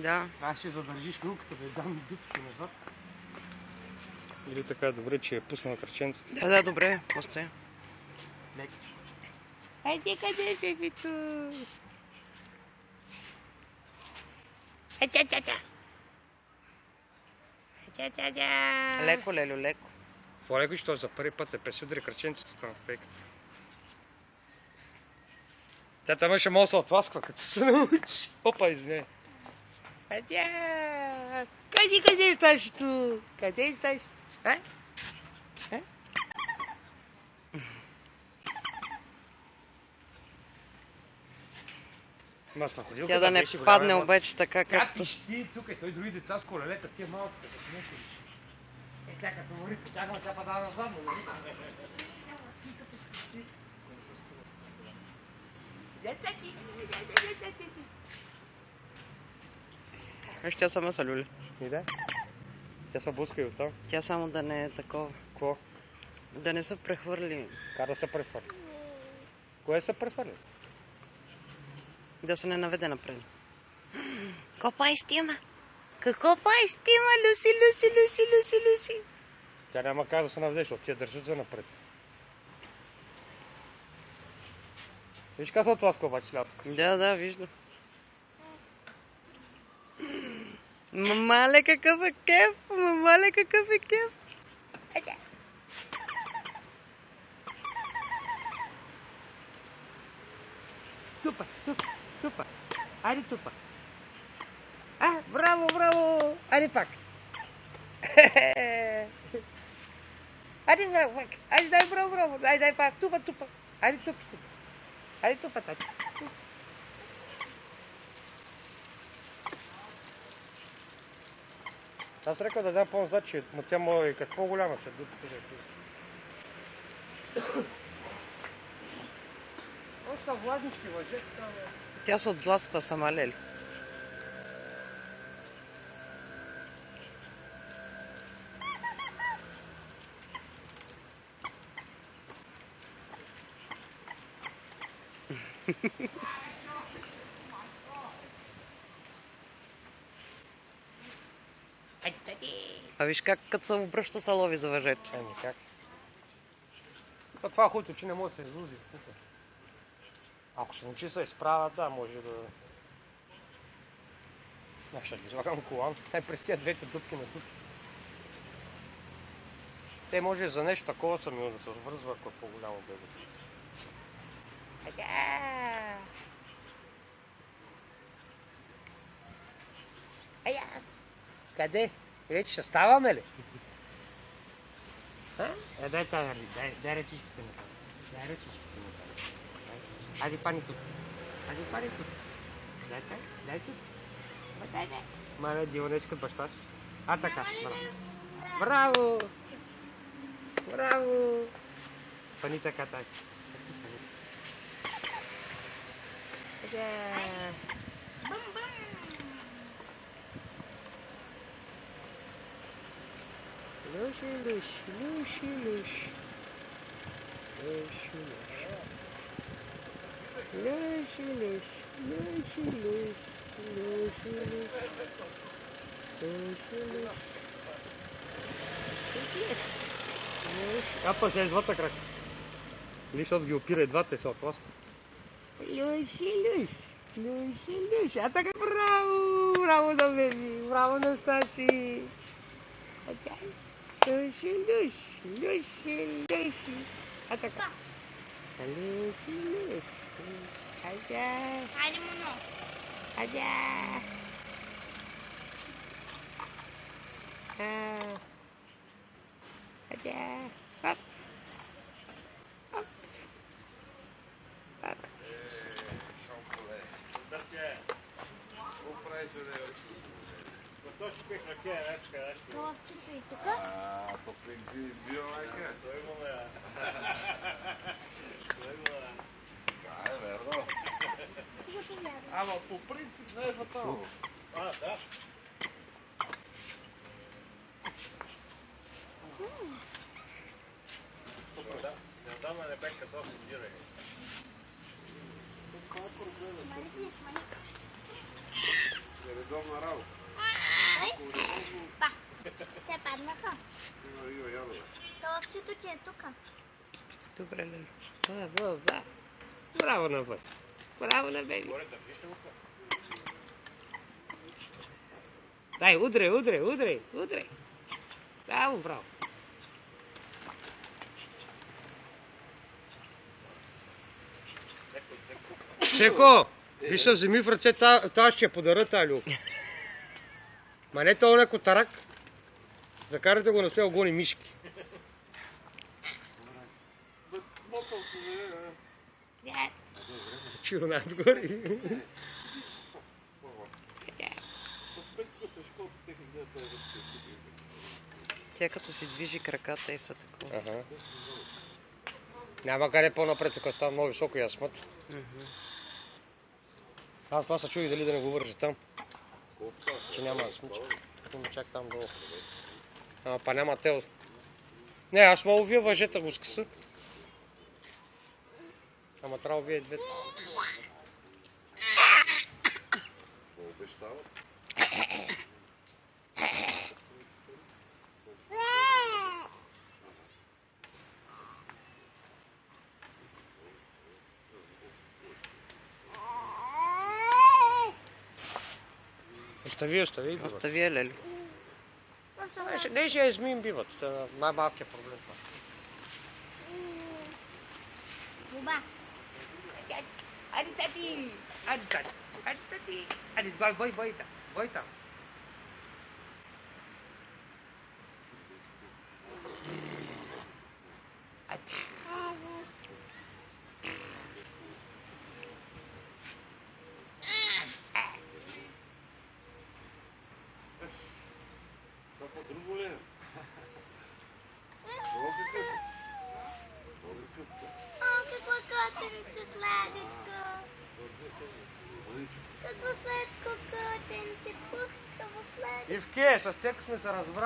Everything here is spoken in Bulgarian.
Да. Аз ще задържиш люлката да я дам дупки назад. Или така добре, че е пуснала кръченцата. Да, добре, оставя. Лекичко. Айде, къде е бебето? Леко, лело, леко. По-леко, що за първи път е пресудри кръченцето там в пейката. Тя там ще може да се отласква, като се научи. Опа, извиняй. Къде сташ ту? Къде сташ? Тя да не падне обаче така Тя както... пищи тук и той други деца с колелета, тия малки като смеха. Е, тя като мори, тя го се падава назад, но нали? Виж, тя сама се люли. И да. Тя се блъска и оттам. Тя само да не е такова. Какво? Да не се прехвърли. Кара се прехвърли. Кое се прехвърли? Да се не наведе напред. Какво прави стима? Какво прави стима? Люси, Люси, Люси, Люси, Люси. Тя няма как да се наведе, защото тя държат за напред. Виж как се отласка обаче лятото. Да, виждам. Мамале, какъв е кеф! Мамале, какъв е кеф! Тупа, тупа, тупа. Айде тупа. Браво, браво. Айде пак. Айде, браво, пак. Айде, дай, браво, браво. Дай пак. Тупа, тупа. Айде, тупа, тупа. Айде, тупа, тати. Аз рекал да дам по-назад, че тя му е какво голяма се дупка. Още са владнички въже. Тя се отбласква сама, лели. А виж как като се обръща се лови за въжето. Еми как? Това хуто, че не може да се излузи. Ако се научи се изправя, да, може да... Ще ги слагам колан. През тия двете дупки на дупки. Те може за нещо такова самио да се връзва, ако е по-голямо бебе. Къде? Вече ще ставаме ли? Дай тази, дай ръчичките ми. Дай ръчичките ми. Айде пани тук. Айде пани тук. Дай тук. Дай. Мале, диванечка баща си. Така, браво. Браво. Пани така, тай. Lush. Капа се двата крака. Или защото ги опира и двата и се отласка. Люш. Така, браво! Браво на беби! Браво на Стаци! Люш. Така. Люш. Айде, моно. Хоп. Това вчупи и така. То пингвин избил майка. Да, е верно. Ама по принцип не е фатално. Да. Неотдавна не бе казал си дирай. Редовно редовна работа. Па, те паднаха. Има ядове. Това общото, че е тук. Добре, Лелю. Браво на Бой. Браво на Беби. Дай, удрай. Браво. Чеко, виж се, вземи в ръце, тази ще я подаря тази люлка. Ма не това леко тарак. Закарайте го на село гони мишки. Мотал се да е. Чил надгоре. Тя като си движи краката и са такова. Ага. Няма къде по-напред, тук става много високо и асмът. Аз това се чуди дали да не го вържа там. Че няма да смича. Има чак там долу. Ама па няма тел. Не, аз мога вие въжета го скъса. Ама трябва вие двете. Обещават. Остави. Остави я, Лелю. Не ще я измием биват. Най-малкият проблем. Буба. Айде, тати! Айде, бой там. Това по-друго ли е? О, какъв? О, какво котенце сладичко. Какво сладко котенце, пухкаво сладичко. Ивке, с тях сме се разбрали.